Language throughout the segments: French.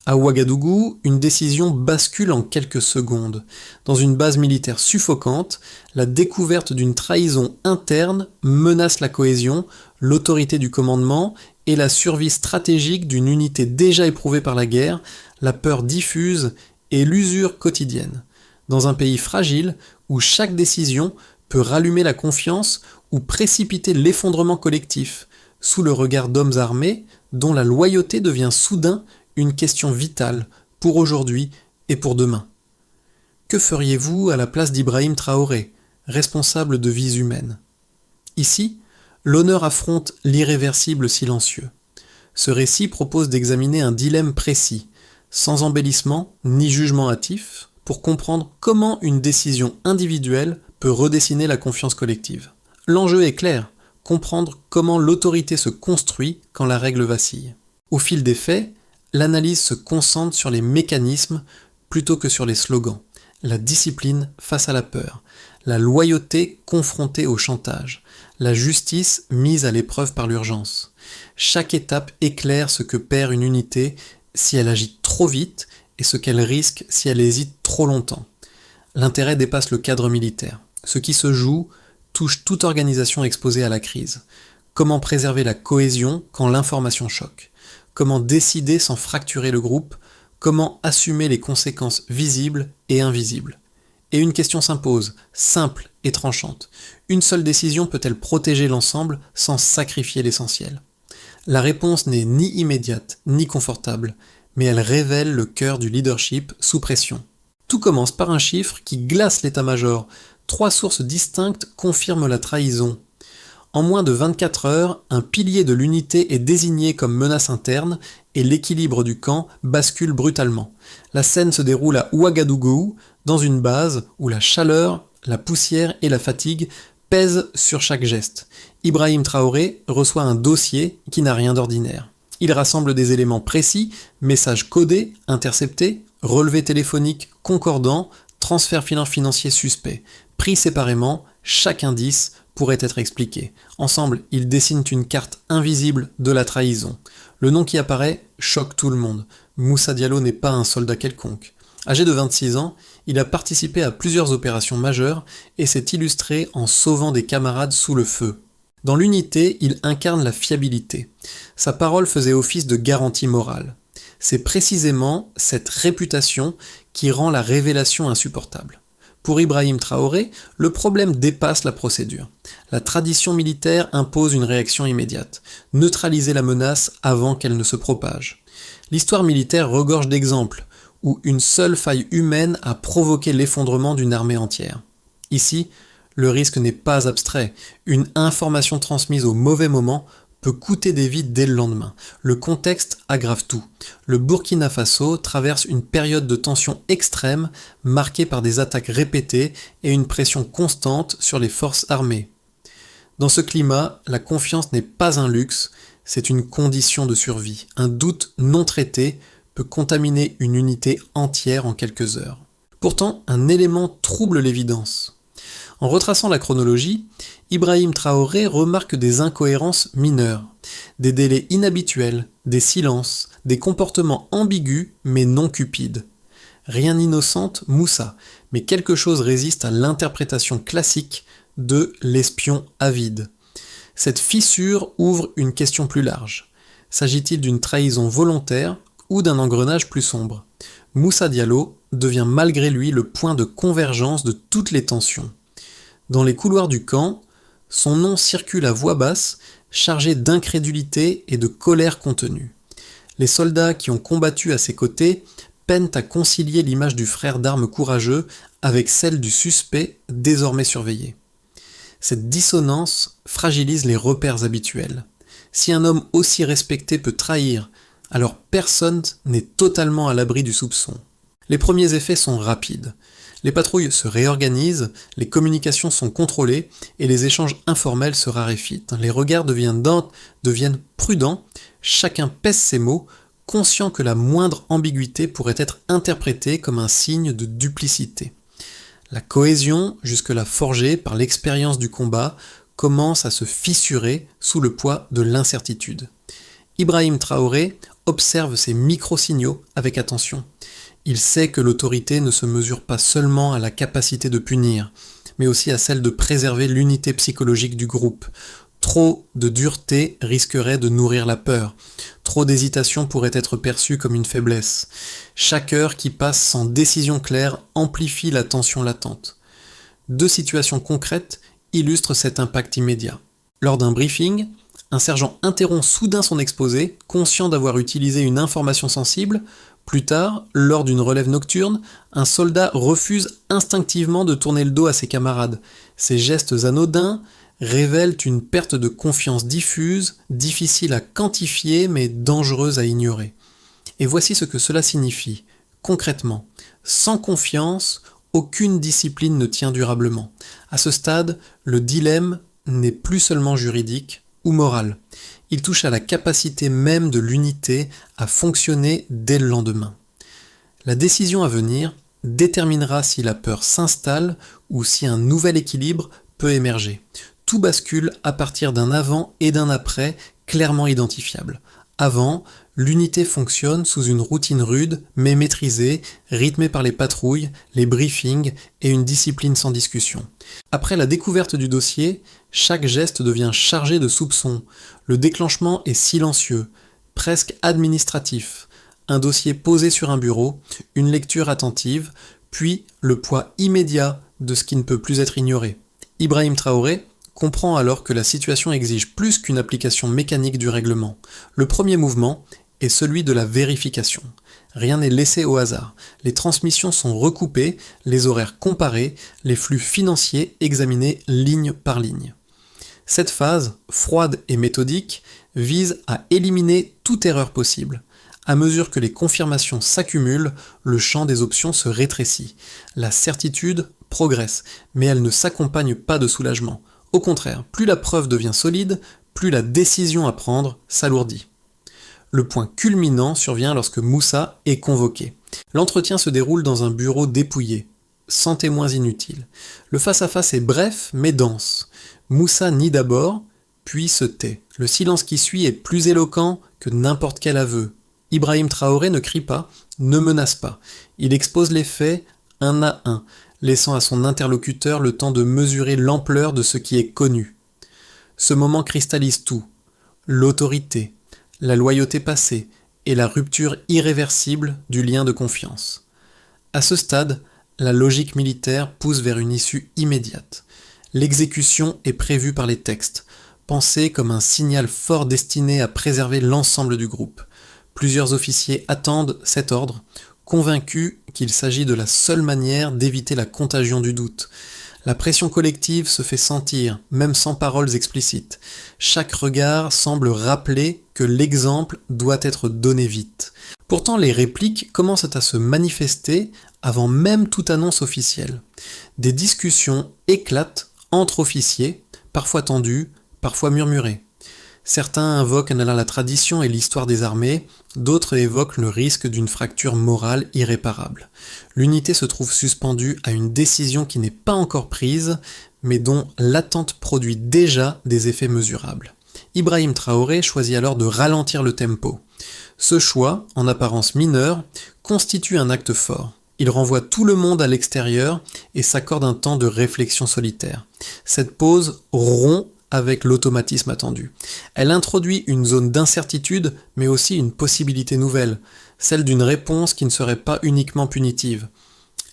À Ouagadougou, une décision bascule en quelques secondes. Dans une base militaire suffocante, la découverte d'une trahison interne menace la cohésion, l'autorité du commandement et la survie stratégique d'une unité déjà éprouvée par la guerre, la peur diffuse et l'usure quotidienne. Dans un pays fragile, où chaque décision peut rallumer la confiance ou précipiter l'effondrement collectif, sous le regard d'hommes armés dont la loyauté devient soudain une question vitale pour aujourd'hui et pour demain. Que feriez-vous à la place d'Ibrahim Traoré, responsable de vies humaines ? Ici, l'honneur affronte l'irréversible silencieux. Ce récit propose d'examiner un dilemme précis, sans embellissement ni jugement hâtif, pour comprendre comment une décision individuelle peut redessiner la confiance collective. L'enjeu est clair, comprendre comment l'autorité se construit quand la règle vacille. Au fil des faits, l'analyse se concentre sur les mécanismes plutôt que sur les slogans. La discipline face à la peur, la loyauté confrontée au chantage, la justice mise à l'épreuve par l'urgence. Chaque étape éclaire ce que perd une unité si elle agit trop vite et ce qu'elle risque si elle hésite trop longtemps. L'intérêt dépasse le cadre militaire. Ce qui se joue touche toute organisation exposée à la crise. Comment préserver la cohésion quand l'information choque ? Comment décider sans fracturer le groupe ? Comment assumer les conséquences visibles et invisibles ? Et une question s'impose, simple et tranchante. Une seule décision peut-elle protéger l'ensemble sans sacrifier l'essentiel ? La réponse n'est ni immédiate, ni confortable, mais elle révèle le cœur du leadership sous pression. Tout commence par un chiffre qui glace l'état-major. 3 sources distinctes confirment la trahison. En moins de 24 heures, un pilier de l'unité est désigné comme menace interne et l'équilibre du camp bascule brutalement. La scène se déroule à Ouagadougou, dans une base où la chaleur, la poussière et la fatigue pèsent sur chaque geste. Ibrahim Traoré reçoit un dossier qui n'a rien d'ordinaire. Il rassemble des éléments précis, messages codés, interceptés, relevés téléphoniques concordants, transferts financiers suspects. Pris séparément, chaque indice pourrait être expliqué. Ensemble, ils dessinent une carte invisible de la trahison. Le nom qui apparaît choque tout le monde. Moussa Diallo n'est pas un soldat quelconque. Âgé de 26 ans, il a participé à plusieurs opérations majeures et s'est illustré en sauvant des camarades sous le feu. Dans l'unité, il incarne la fiabilité. Sa parole faisait office de garantie morale. C'est précisément cette réputation qui rend la révélation insupportable. Pour Ibrahim Traoré, le problème dépasse la procédure. La tradition militaire impose une réaction immédiate, neutraliser la menace avant qu'elle ne se propage. L'histoire militaire regorge d'exemples où une seule faille humaine a provoqué l'effondrement d'une armée entière. Ici, le risque n'est pas abstrait. Une information transmise au mauvais moment peut coûter des vies dès le lendemain. Le contexte aggrave tout. Le Burkina Faso traverse une période de tension extrême marquée par des attaques répétées et une pression constante sur les forces armées. Dans ce climat, la confiance n'est pas un luxe, c'est une condition de survie. Un doute non traité peut contaminer une unité entière en quelques heures. Pourtant, un élément trouble l'évidence. En retraçant la chronologie, Ibrahim Traoré remarque des incohérences mineures, des délais inhabituels, des silences, des comportements ambigus mais non cupides. Rien n'innocente Moussa, mais quelque chose résiste à l'interprétation classique de l'espion avide. Cette fissure ouvre une question plus large. S'agit-il d'une trahison volontaire ou d'un engrenage plus sombre ? Moussa Diallo devient malgré lui le point de convergence de toutes les tensions. Dans les couloirs du camp, son nom circule à voix basse, chargé d'incrédulité et de colère contenue. Les soldats qui ont combattu à ses côtés peinent à concilier l'image du frère d'armes courageux avec celle du suspect désormais surveillé. Cette dissonance fragilise les repères habituels. Si un homme aussi respecté peut trahir, alors personne n'est totalement à l'abri du soupçon. Les premiers effets sont rapides. Les patrouilles se réorganisent, les communications sont contrôlées et les échanges informels se raréfient. Les regards deviennent prudents, chacun pèse ses mots, conscient que la moindre ambiguïté pourrait être interprétée comme un signe de duplicité. La cohésion, jusque-là forgée par l'expérience du combat, commence à se fissurer sous le poids de l'incertitude. Ibrahim Traoré observe ces micro-signaux avec attention. Il sait que l'autorité ne se mesure pas seulement à la capacité de punir, mais aussi à celle de préserver l'unité psychologique du groupe. Trop de dureté risquerait de nourrir la peur. Trop d'hésitation pourrait être perçue comme une faiblesse. Chaque heure qui passe sans décision claire amplifie la tension latente. 2 situations concrètes illustrent cet impact immédiat. Lors d'un briefing, un sergent interrompt soudain son exposé, conscient d'avoir utilisé une information sensible. Plus tard, lors d'une relève nocturne, un soldat refuse instinctivement de tourner le dos à ses camarades. Ces gestes anodins révèlent une perte de confiance diffuse, difficile à quantifier mais dangereuse à ignorer. Et voici ce que cela signifie. Concrètement, sans confiance, aucune discipline ne tient durablement. À ce stade, le dilemme n'est plus seulement juridique ou moral. Il touche à la capacité même de l'unité à fonctionner dès le lendemain. La décision à venir déterminera si la peur s'installe ou si un nouvel équilibre peut émerger. Tout bascule à partir d'un avant et d'un après clairement identifiables. Avant, l'unité fonctionne sous une routine rude mais maîtrisée, rythmée par les patrouilles, les briefings et une discipline sans discussion. Après la découverte du dossier, chaque geste devient chargé de soupçons. Le déclenchement est silencieux, presque administratif. Un dossier posé sur un bureau, une lecture attentive, puis le poids immédiat de ce qui ne peut plus être ignoré. Ibrahim Traoré comprend alors que la situation exige plus qu'une application mécanique du règlement. Le premier mouvement est celui de la vérification. Rien n'est laissé au hasard. Les transmissions sont recoupées, les horaires comparés, les flux financiers examinés ligne par ligne. Cette phase, froide et méthodique, vise à éliminer toute erreur possible. À mesure que les confirmations s'accumulent, le champ des options se rétrécit. La certitude progresse, mais elle ne s'accompagne pas de soulagement. Au contraire, plus la preuve devient solide, plus la décision à prendre s'alourdit. Le point culminant survient lorsque Moussa est convoqué. L'entretien se déroule dans un bureau dépouillé, sans témoins inutiles. Le face-à-face est bref mais dense. Moussa nie d'abord, puis se tait. Le silence qui suit est plus éloquent que n'importe quel aveu. Ibrahim Traoré ne crie pas, ne menace pas. Il expose les faits un à un, laissant à son interlocuteur le temps de mesurer l'ampleur de ce qui est connu. Ce moment cristallise tout, l'autorité, la loyauté passée et la rupture irréversible du lien de confiance. À ce stade, la logique militaire pousse vers une issue immédiate. L'exécution est prévue par les textes, pensée comme un signal fort destiné à préserver l'ensemble du groupe. Plusieurs officiers attendent cet ordre, convaincus qu'il s'agit de la seule manière d'éviter la contagion du doute. La pression collective se fait sentir, même sans paroles explicites. Chaque regard semble rappeler que l'exemple doit être donné vite. Pourtant, les répliques commencent à se manifester avant même toute annonce officielle. Des discussions éclatent entre officiers, parfois tendues, parfois murmurées. Certains invoquent la tradition et l'histoire des armées, d'autres évoquent le risque d'une fracture morale irréparable. L'unité se trouve suspendue à une décision qui n'est pas encore prise, mais dont l'attente produit déjà des effets mesurables. Ibrahim Traoré choisit alors de ralentir le tempo. Ce choix, en apparence mineur, constitue un acte fort. Il renvoie tout le monde à l'extérieur et s'accorde un temps de réflexion solitaire. Cette pause rompt avec l'automatisme attendu. Elle introduit une zone d'incertitude, mais aussi une possibilité nouvelle, celle d'une réponse qui ne serait pas uniquement punitive.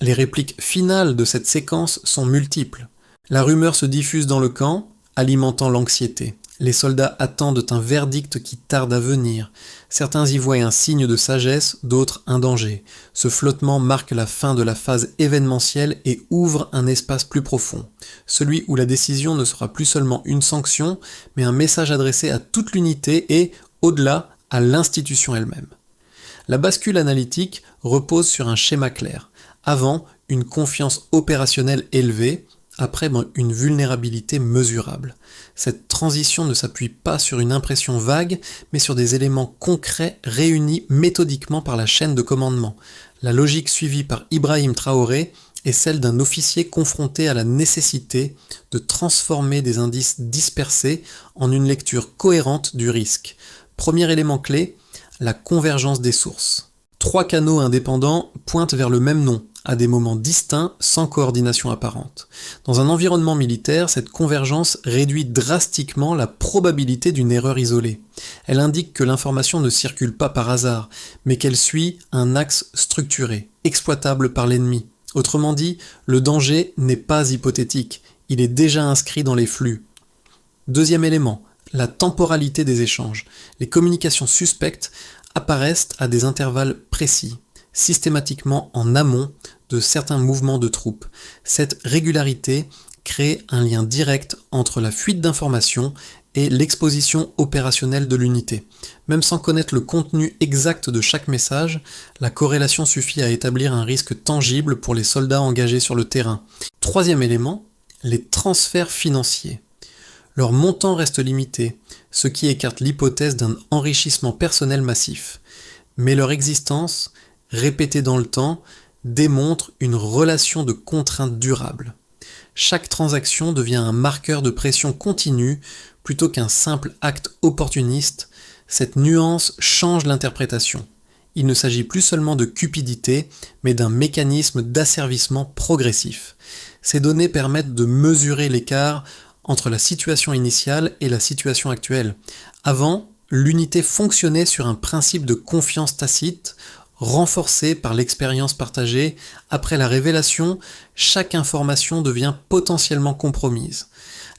Les répliques finales de cette séquence sont multiples. La rumeur se diffuse dans le camp, alimentant l'anxiété. Les soldats attendent un verdict qui tarde à venir. Certains y voient un signe de sagesse, d'autres un danger. Ce flottement marque la fin de la phase événementielle et ouvre un espace plus profond. Celui où la décision ne sera plus seulement une sanction, mais un message adressé à toute l'unité et, au-delà, à l'institution elle-même. La bascule analytique repose sur un schéma clair. Avant, une confiance opérationnelle élevée, après une vulnérabilité mesurable. Cette transition ne s'appuie pas sur une impression vague, mais sur des éléments concrets réunis méthodiquement par la chaîne de commandement. La logique suivie par Ibrahim Traoré est celle d'un officier confronté à la nécessité de transformer des indices dispersés en une lecture cohérente du risque. Premier élément clé, la convergence des sources. 3 canaux indépendants pointent vers le même nom, à des moments distincts, sans coordination apparente. Dans un environnement militaire, cette convergence réduit drastiquement la probabilité d'une erreur isolée. Elle indique que l'information ne circule pas par hasard, mais qu'elle suit un axe structuré, exploitable par l'ennemi. Autrement dit, le danger n'est pas hypothétique, il est déjà inscrit dans les flux. Deuxième élément, la temporalité des échanges. Les communications suspectes apparaissent à des intervalles précis, systématiquement en amont de certains mouvements de troupes. Cette régularité crée un lien direct entre la fuite d'informations et l'exposition opérationnelle de l'unité. Même sans connaître le contenu exact de chaque message, la corrélation suffit à établir un risque tangible pour les soldats engagés sur le terrain. Troisième élément, les transferts financiers. Leur montant reste limité, ce qui écarte l'hypothèse d'un enrichissement personnel massif. Mais leur existence, répétée dans le temps, démontre une relation de contrainte durable. Chaque transaction devient un marqueur de pression continue plutôt qu'un simple acte opportuniste. Cette nuance change l'interprétation. Il ne s'agit plus seulement de cupidité, mais d'un mécanisme d'asservissement progressif. Ces données permettent de mesurer l'écart entre la situation initiale et la situation actuelle. Avant, l'unité fonctionnait sur un principe de confiance tacite, renforcé par l'expérience partagée. Après la révélation, chaque information devient potentiellement compromise.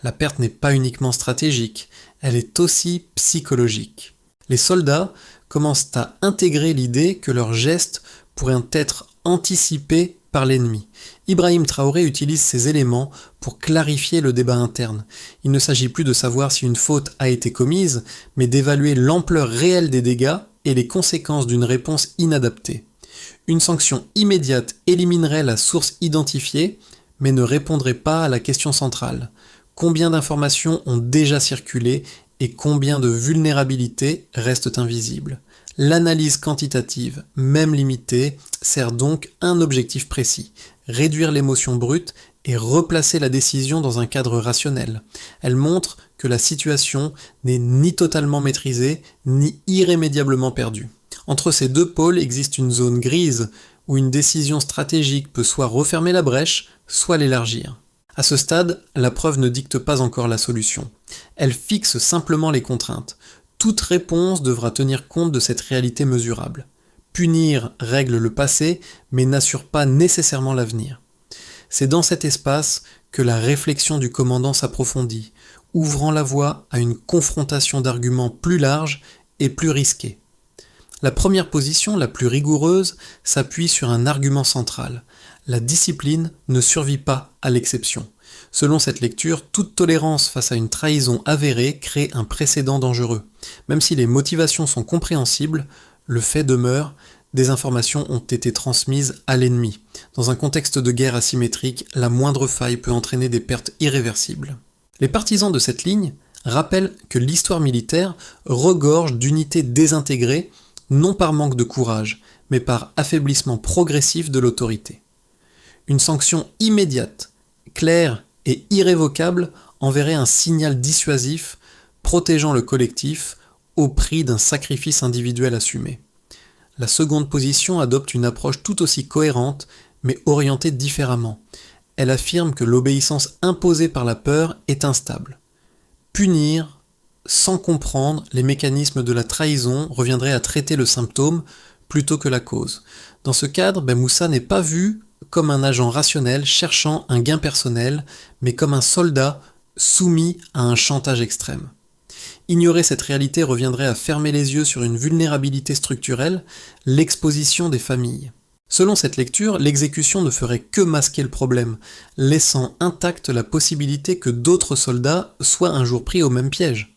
La perte n'est pas uniquement stratégique, elle est aussi psychologique. Les soldats commencent à intégrer l'idée que leurs gestes pourraient être anticipés par l'ennemi. Ibrahim Traoré utilise ces éléments pour clarifier le débat interne. Il ne s'agit plus de savoir si une faute a été commise, mais d'évaluer l'ampleur réelle des dégâts et les conséquences d'une réponse inadaptée. Une sanction immédiate éliminerait la source identifiée, mais ne répondrait pas à la question centrale. Combien d'informations ont déjà circulé et combien de vulnérabilités restent invisibles? L'analyse quantitative, même limitée, sert donc un objectif précis, réduire l'émotion brute et replacer la décision dans un cadre rationnel. Elle montre que la situation n'est ni totalement maîtrisée, ni irrémédiablement perdue. Entre ces deux pôles existe une zone grise où une décision stratégique peut soit refermer la brèche, soit l'élargir. À ce stade, la preuve ne dicte pas encore la solution. Elle fixe simplement les contraintes. Toute réponse devra tenir compte de cette réalité mesurable. Punir règle le passé, mais n'assure pas nécessairement l'avenir. C'est dans cet espace que la réflexion du commandant s'approfondit, ouvrant la voie à une confrontation d'arguments plus large et plus risquée. La première position, la plus rigoureuse, s'appuie sur un argument central. La discipline ne survit pas à l'exception. Selon cette lecture, toute tolérance face à une trahison avérée crée un précédent dangereux. Même si les motivations sont compréhensibles, le fait demeure, des informations ont été transmises à l'ennemi. Dans un contexte de guerre asymétrique, la moindre faille peut entraîner des pertes irréversibles. Les partisans de cette ligne rappellent que l'histoire militaire regorge d'unités désintégrées, non par manque de courage, mais par affaiblissement progressif de l'autorité. Une sanction immédiate, claire et irrévocable enverrait un signal dissuasif, protégeant le collectif au prix d'un sacrifice individuel assumé. La seconde position adopte une approche tout aussi cohérente, mais orientée différemment. Elle affirme que l'obéissance imposée par la peur est instable. Punir, sans comprendre les mécanismes de la trahison, reviendrait à traiter le symptôme plutôt que la cause. Dans ce cadre, Moussa n'est pas vu comme un agent rationnel cherchant un gain personnel, mais comme un soldat soumis à un chantage extrême. Ignorer cette réalité reviendrait à fermer les yeux sur une vulnérabilité structurelle, l'exposition des familles. Selon cette lecture, l'exécution ne ferait que masquer le problème, laissant intacte la possibilité que d'autres soldats soient un jour pris au même piège.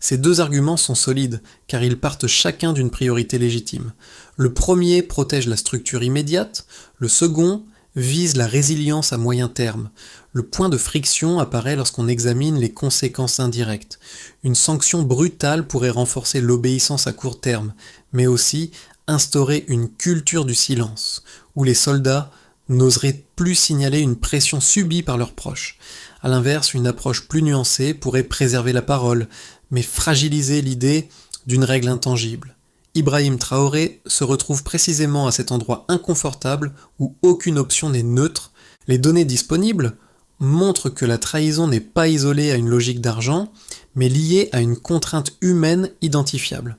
Ces deux arguments sont solides, car ils partent chacun d'une priorité légitime. Le premier protège la structure immédiate, le second vise la résilience à moyen terme. Le point de friction apparaît lorsqu'on examine les conséquences indirectes. Une sanction brutale pourrait renforcer l'obéissance à court terme, mais aussi instaurer une culture du silence, où les soldats n'oseraient plus signaler une pression subie par leurs proches. A l'inverse, une approche plus nuancée pourrait préserver la parole, mais fragiliser l'idée d'une règle intangible. Ibrahim Traoré se retrouve précisément à cet endroit inconfortable où aucune option n'est neutre. Les données disponibles montrent que la trahison n'est pas isolée à une logique d'argent, mais liée à une contrainte humaine identifiable.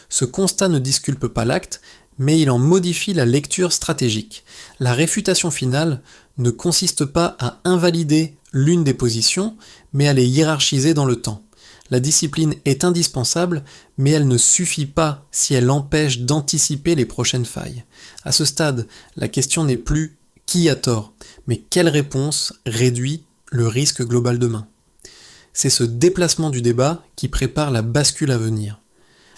Ce constat ne disculpe pas l'acte, mais il en modifie la lecture stratégique. La réfutation finale ne consiste pas à invalider l'une des positions, mais à les hiérarchiser dans le temps. La discipline est indispensable, mais elle ne suffit pas si elle empêche d'anticiper les prochaines failles. À ce stade, la question n'est plus qui a tort, mais quelle réponse réduit le risque global demain. C'est ce déplacement du débat qui prépare la bascule à venir.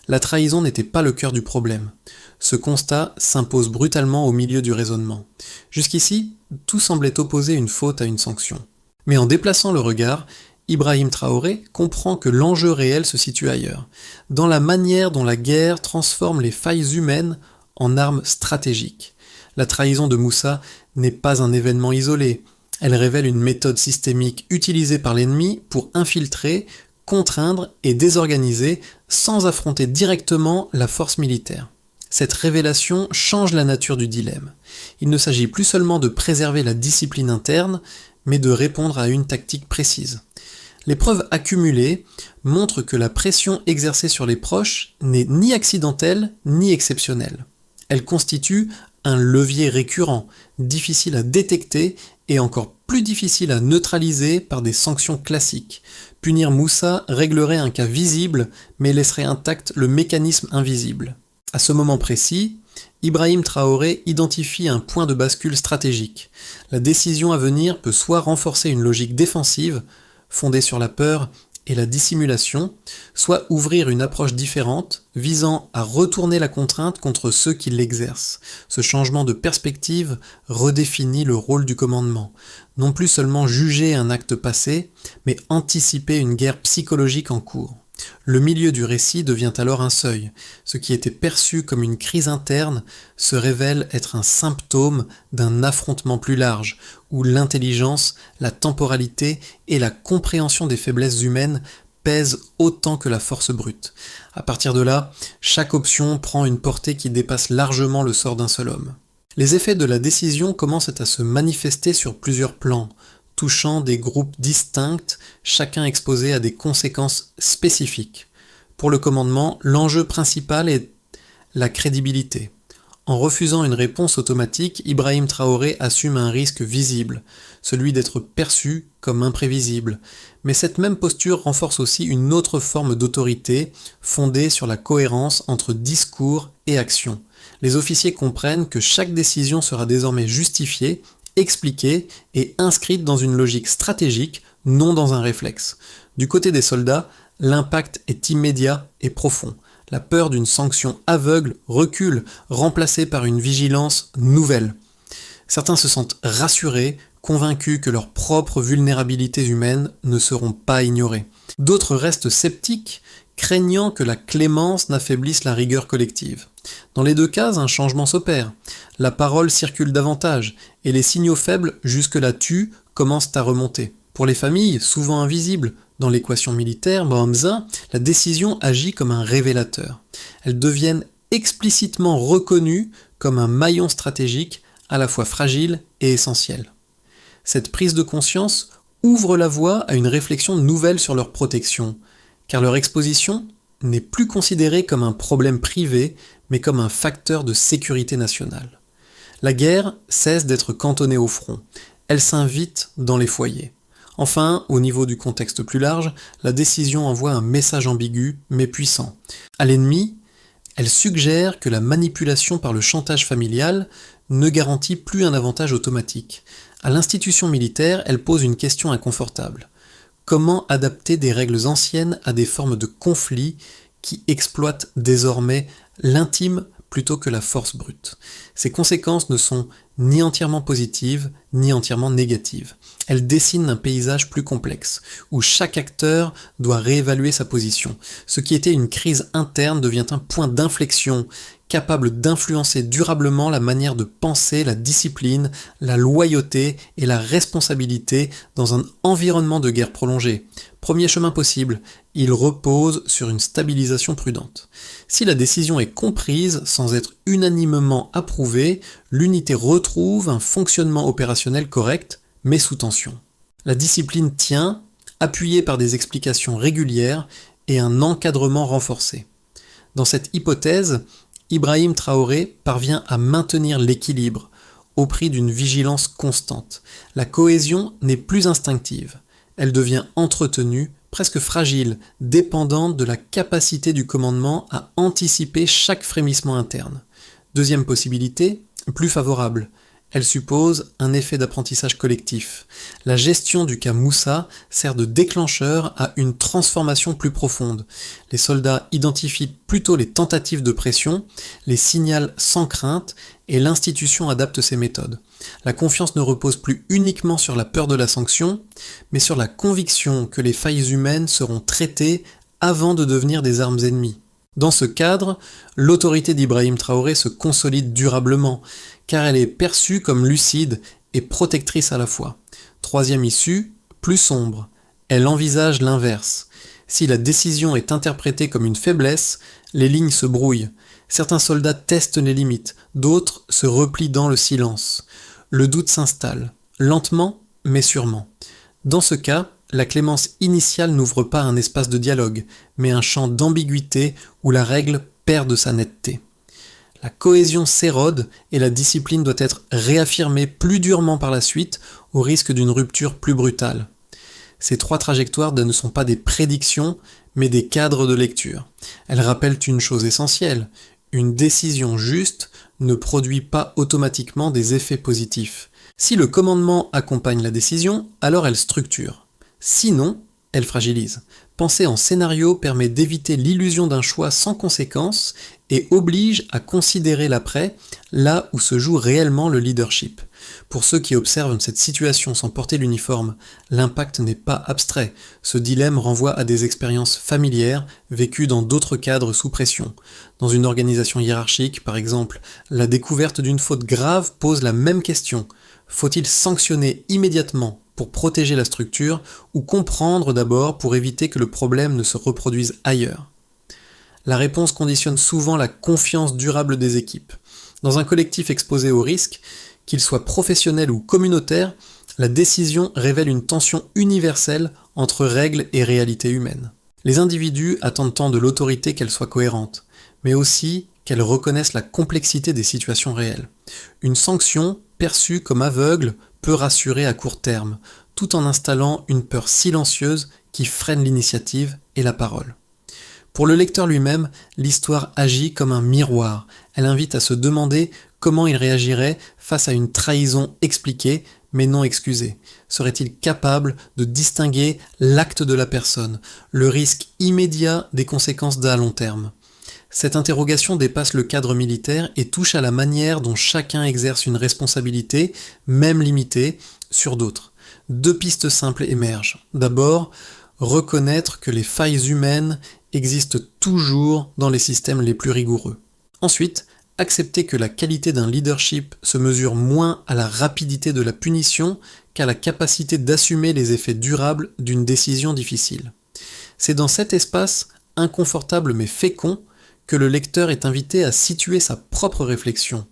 La trahison n'était pas le cœur du problème. Ce constat s'impose brutalement au milieu du raisonnement. Jusqu'ici, tout semblait opposer une faute à une sanction. Mais en déplaçant le regard, Ibrahim Traoré comprend que l'enjeu réel se situe ailleurs, dans la manière dont la guerre transforme les failles humaines en armes stratégiques. La trahison de Moussa n'est pas un événement isolé, elle révèle une méthode systémique utilisée par l'ennemi pour infiltrer, contraindre et désorganiser sans affronter directement la force militaire. Cette révélation change la nature du dilemme. Il ne s'agit plus seulement de préserver la discipline interne, mais de répondre à une tactique précise. Les preuves accumulées montrent que la pression exercée sur les proches n'est ni accidentelle ni exceptionnelle. Elle constitue un levier récurrent, difficile à détecter et encore plus difficile à neutraliser par des sanctions classiques. Punir Moussa réglerait un cas visible, mais laisserait intact le mécanisme invisible. À ce moment précis, Ibrahim Traoré identifie un point de bascule stratégique. La décision à venir peut soit renforcer une logique défensive, fondée sur la peur et la dissimulation, soit ouvrir une approche différente, visant à retourner la contrainte contre ceux qui l'exercent. Ce changement de perspective redéfinit le rôle du commandement. Non plus seulement juger un acte passé, mais anticiper une guerre psychologique en cours. Le milieu du récit devient alors un seuil. Ce qui était perçu comme une crise interne se révèle être un symptôme d'un affrontement plus large, où l'intelligence, la temporalité et la compréhension des faiblesses humaines pèsent autant que la force brute. À partir de là, chaque option prend une portée qui dépasse largement le sort d'un seul homme. Les effets de la décision commencent à se manifester sur plusieurs plans, touchant des groupes distincts, chacun exposé à des conséquences spécifiques. Pour le commandement, l'enjeu principal est la crédibilité. En refusant une réponse automatique, Ibrahim Traoré assume un risque visible, celui d'être perçu comme imprévisible. Mais cette même posture renforce aussi une autre forme d'autorité, fondée sur la cohérence entre discours et action. Les officiers comprennent que chaque décision sera désormais justifiée, expliquée et inscrite dans une logique stratégique, non dans un réflexe. Du côté des soldats, l'impact est immédiat et profond. La peur d'une sanction aveugle recule, remplacée par une vigilance nouvelle. Certains se sentent rassurés, convaincus que leurs propres vulnérabilités humaines ne seront pas ignorées. D'autres restent sceptiques, craignant que la clémence n'affaiblisse la rigueur collective. Dans les deux cas, un changement s'opère. La parole circule davantage, et les signaux faibles jusque-là tus commencent à remonter. Pour les familles, souvent invisibles dans l'équation militaire, Hamza, la décision agit comme un révélateur. Elles deviennent explicitement reconnues comme un maillon stratégique à la fois fragile et essentiel. Cette prise de conscience ouvre la voie à une réflexion nouvelle sur leur protection, car leur exposition n'est plus considérée comme un problème privé, mais comme un facteur de sécurité nationale. La guerre cesse d'être cantonnée au front, elle s'invite dans les foyers. Enfin, au niveau du contexte plus large, la décision envoie un message ambigu, mais puissant. À l'ennemi, elle suggère que la manipulation par le chantage familial ne garantit plus un avantage automatique. À l'institution militaire, elle pose une question inconfortable. Comment adapter des règles anciennes à des formes de conflit qui exploitent désormais l'intime plutôt que la force brute? Ces conséquences ne sont ni entièrement positives, ni entièrement négatives. Elle dessine un paysage plus complexe, où chaque acteur doit réévaluer sa position. Ce qui était une crise interne devient un point d'inflexion, capable d'influencer durablement la manière de penser, la discipline, la loyauté et la responsabilité dans un environnement de guerre prolongée. Premier chemin possible, il repose sur une stabilisation prudente. Si la décision est comprise sans être unanimement approuvée, l'unité retrouve un fonctionnement opérationnel correct, mais sous tension. La discipline tient, appuyée par des explications régulières et un encadrement renforcé. Dans cette hypothèse, Ibrahim Traoré parvient à maintenir l'équilibre au prix d'une vigilance constante. La cohésion n'est plus instinctive, elle devient entretenue, presque fragile, dépendante de la capacité du commandement à anticiper chaque frémissement interne. Deuxième possibilité, plus favorable. Elle suppose un effet d'apprentissage collectif. La gestion du cas Moussa sert de déclencheur à une transformation plus profonde. Les soldats identifient plutôt les tentatives de pression, les signalent sans crainte et l'institution adapte ses méthodes. La confiance ne repose plus uniquement sur la peur de la sanction, mais sur la conviction que les failles humaines seront traitées avant de devenir des armes ennemies. Dans ce cadre, l'autorité d'Ibrahim Traoré se consolide durablement, car elle est perçue comme lucide et protectrice à la fois. Troisième issue, plus sombre. Elle envisage l'inverse. Si la décision est interprétée comme une faiblesse, les lignes se brouillent. Certains soldats testent les limites, d'autres se replient dans le silence. Le doute s'installe, lentement mais sûrement. Dans ce cas, la clémence initiale n'ouvre pas un espace de dialogue, mais un champ d'ambiguïté où la règle perd de sa netteté. La cohésion s'érode et la discipline doit être réaffirmée plus durement par la suite, au risque d'une rupture plus brutale. Ces trois trajectoires ne sont pas des prédictions, mais des cadres de lecture. Elles rappellent une chose essentielle, une décision juste ne produit pas automatiquement des effets positifs. Si le commandement accompagne la décision, alors elle structure. Sinon, elle fragilise. Penser en scénario permet d'éviter l'illusion d'un choix sans conséquence et oblige à considérer l'après, là où se joue réellement le leadership. Pour ceux qui observent cette situation sans porter l'uniforme, l'impact n'est pas abstrait. Ce dilemme renvoie à des expériences familières vécues dans d'autres cadres sous pression. Dans une organisation hiérarchique, par exemple, la découverte d'une faute grave pose la même question. Faut-il sanctionner immédiatement pour protéger la structure ou comprendre d'abord pour éviter que le problème ne se reproduise ailleurs? La réponse conditionne souvent la confiance durable des équipes. Dans un collectif exposé au risque, qu'il soit professionnel ou communautaire, la décision révèle une tension universelle entre règles et réalité humaine. Les individus attendent tant de l'autorité qu'elle soit cohérente, mais aussi qu'elle reconnaisse la complexité des situations réelles. Une sanction, perçue comme aveugle, peut rassurer à court terme, tout en installant une peur silencieuse qui freine l'initiative et la parole. Pour le lecteur lui-même, l'histoire agit comme un miroir. Elle invite à se demander comment il réagirait face à une trahison expliquée mais non excusée. Serait-il capable de distinguer l'acte de la personne, le risque immédiat des conséquences à long terme? Cette interrogation dépasse le cadre militaire et touche à la manière dont chacun exerce une responsabilité, même limitée, sur d'autres. Deux pistes simples émergent. D'abord, reconnaître que les failles humaines existent toujours dans les systèmes les plus rigoureux. Ensuite, accepter que la qualité d'un leadership se mesure moins à la rapidité de la punition qu'à la capacité d'assumer les effets durables d'une décision difficile. C'est dans cet espace, inconfortable mais fécond, que le lecteur est invité à situer sa propre réflexion.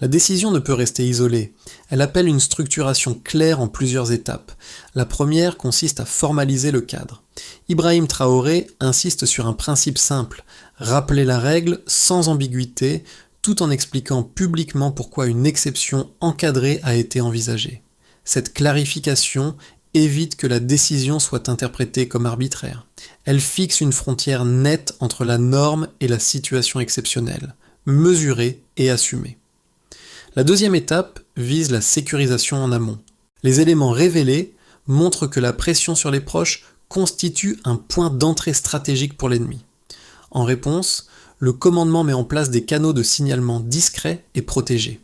La décision ne peut rester isolée. Elle appelle une structuration claire en plusieurs étapes. La première consiste à formaliser le cadre. Ibrahim Traoré insiste sur un principe simple, rappeler la règle sans ambiguïté, tout en expliquant publiquement pourquoi une exception encadrée a été envisagée. Cette clarification évite que la décision soit interprétée comme arbitraire. Elle fixe une frontière nette entre la norme et la situation exceptionnelle, mesurée et assumée. La deuxième étape vise la sécurisation en amont. Les éléments révélés montrent que la pression sur les proches constitue un point d'entrée stratégique pour l'ennemi. En réponse, le commandement met en place des canaux de signalement discrets et protégés.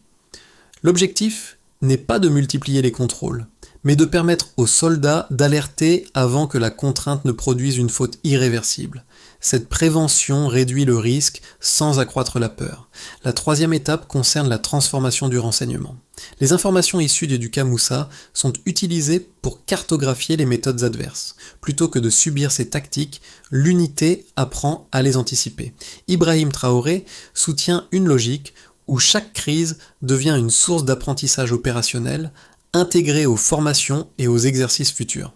L'objectif n'est pas de multiplier les contrôles, mais de permettre aux soldats d'alerter avant que la contrainte ne produise une faute irréversible. Cette prévention réduit le risque sans accroître la peur. La troisième étape concerne la transformation du renseignement. Les informations issues du cas Moussa sont utilisées pour cartographier les méthodes adverses. Plutôt que de subir ces tactiques, l'unité apprend à les anticiper. Ibrahim Traoré soutient une logique où chaque crise devient une source d'apprentissage opérationnel intégrée aux formations et aux exercices futurs.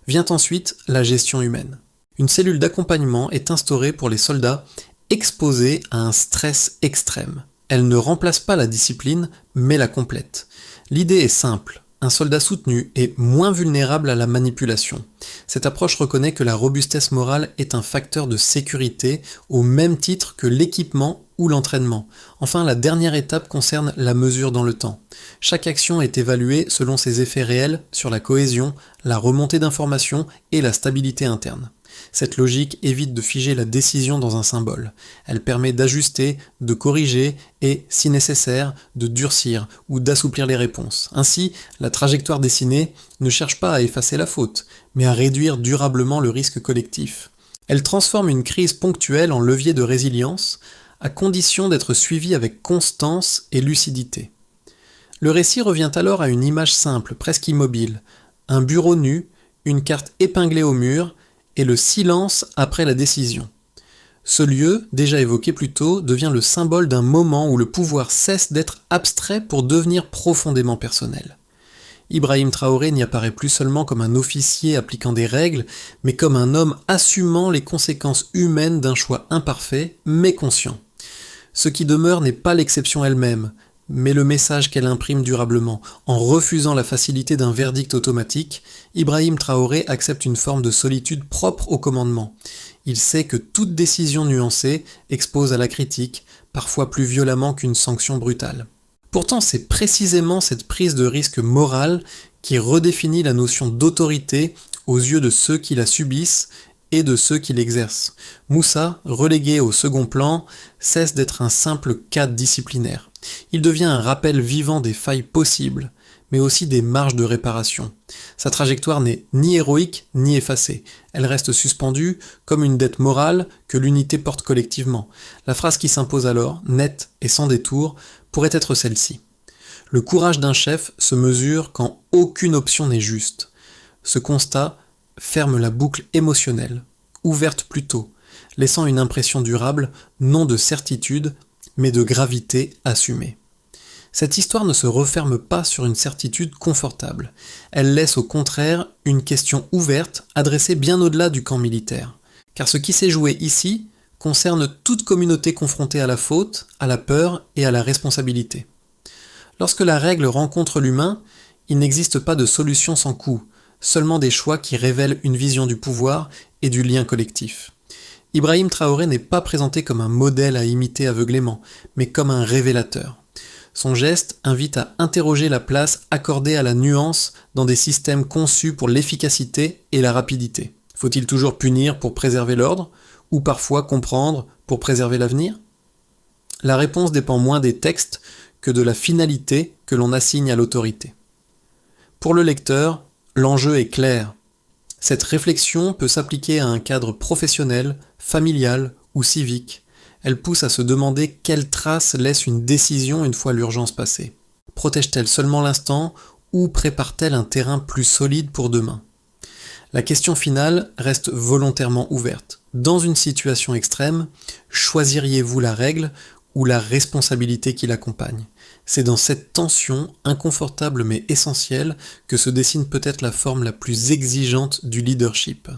Vient ensuite la gestion humaine. Une cellule d'accompagnement est instaurée pour les soldats exposés à un stress extrême. Elle ne remplace pas la discipline, mais la complète. L'idée est simple. Un soldat soutenu est moins vulnérable à la manipulation. Cette approche reconnaît que la robustesse morale est un facteur de sécurité au même titre que l'équipement ou l'entraînement. Enfin, la dernière étape concerne la mesure dans le temps. Chaque action est évaluée selon ses effets réels sur la cohésion, la remontée d'informations et la stabilité interne. Cette logique évite de figer la décision dans un symbole. Elle permet d'ajuster, de corriger et, si nécessaire, de durcir ou d'assouplir les réponses. Ainsi, la trajectoire dessinée ne cherche pas à effacer la faute, mais à réduire durablement le risque collectif. Elle transforme une crise ponctuelle en levier de résilience, à condition d'être suivie avec constance et lucidité. Le récit revient alors à une image simple, presque immobile. Un bureau nu, une carte épinglée au mur, et le silence après la décision. Ce lieu, déjà évoqué plus tôt, devient le symbole d'un moment où le pouvoir cesse d'être abstrait pour devenir profondément personnel. Ibrahim Traoré n'y apparaît plus seulement comme un officier appliquant des règles, mais comme un homme assumant les conséquences humaines d'un choix imparfait, mais conscient. Ce qui demeure n'est pas l'exception elle-même, mais le message qu'elle imprime durablement. En refusant la facilité d'un verdict automatique, Ibrahim Traoré accepte une forme de solitude propre au commandement. Il sait que toute décision nuancée expose à la critique, parfois plus violemment qu'une sanction brutale. Pourtant, c'est précisément cette prise de risque morale qui redéfinit la notion d'autorité aux yeux de ceux qui la subissent et de ceux qui l'exercent. Moussa, relégué au second plan, cesse d'être un simple cas disciplinaire. Il devient un rappel vivant des failles possibles, mais aussi des marges de réparation. Sa trajectoire n'est ni héroïque ni effacée. Elle reste suspendue comme une dette morale que l'unité porte collectivement. La phrase qui s'impose alors, nette et sans détour, pourrait être celle-ci. Le courage d'un chef se mesure quand aucune option n'est juste. Ce constat ferme la boucle émotionnelle, ouverte plus tôt, laissant une impression durable, non de certitude, mais de gravité assumée. Cette histoire ne se referme pas sur une certitude confortable. Elle laisse au contraire une question ouverte, adressée bien au-delà du camp militaire. Car ce qui s'est joué ici concerne toute communauté confrontée à la faute, à la peur et à la responsabilité. Lorsque la règle rencontre l'humain, il n'existe pas de solution sans coup, seulement des choix qui révèlent une vision du pouvoir et du lien collectif. Ibrahim Traoré n'est pas présenté comme un modèle à imiter aveuglément, mais comme un révélateur. Son geste invite à interroger la place accordée à la nuance dans des systèmes conçus pour l'efficacité et la rapidité. Faut-il toujours punir pour préserver l'ordre, ou parfois comprendre pour préserver l'avenir ? La réponse dépend moins des textes que de la finalité que l'on assigne à l'autorité. Pour le lecteur, l'enjeu est clair. Cette réflexion peut s'appliquer à un cadre professionnel, familial ou civique. Elle pousse à se demander quelle trace laisse une décision une fois l'urgence passée. Protège-t-elle seulement l'instant ou prépare-t-elle un terrain plus solide pour demain ? La question finale reste volontairement ouverte. Dans une situation extrême, choisiriez-vous la règle ou la responsabilité qui l'accompagne ? C'est dans cette tension, inconfortable mais essentielle, que se dessine peut-être la forme la plus exigeante du leadership.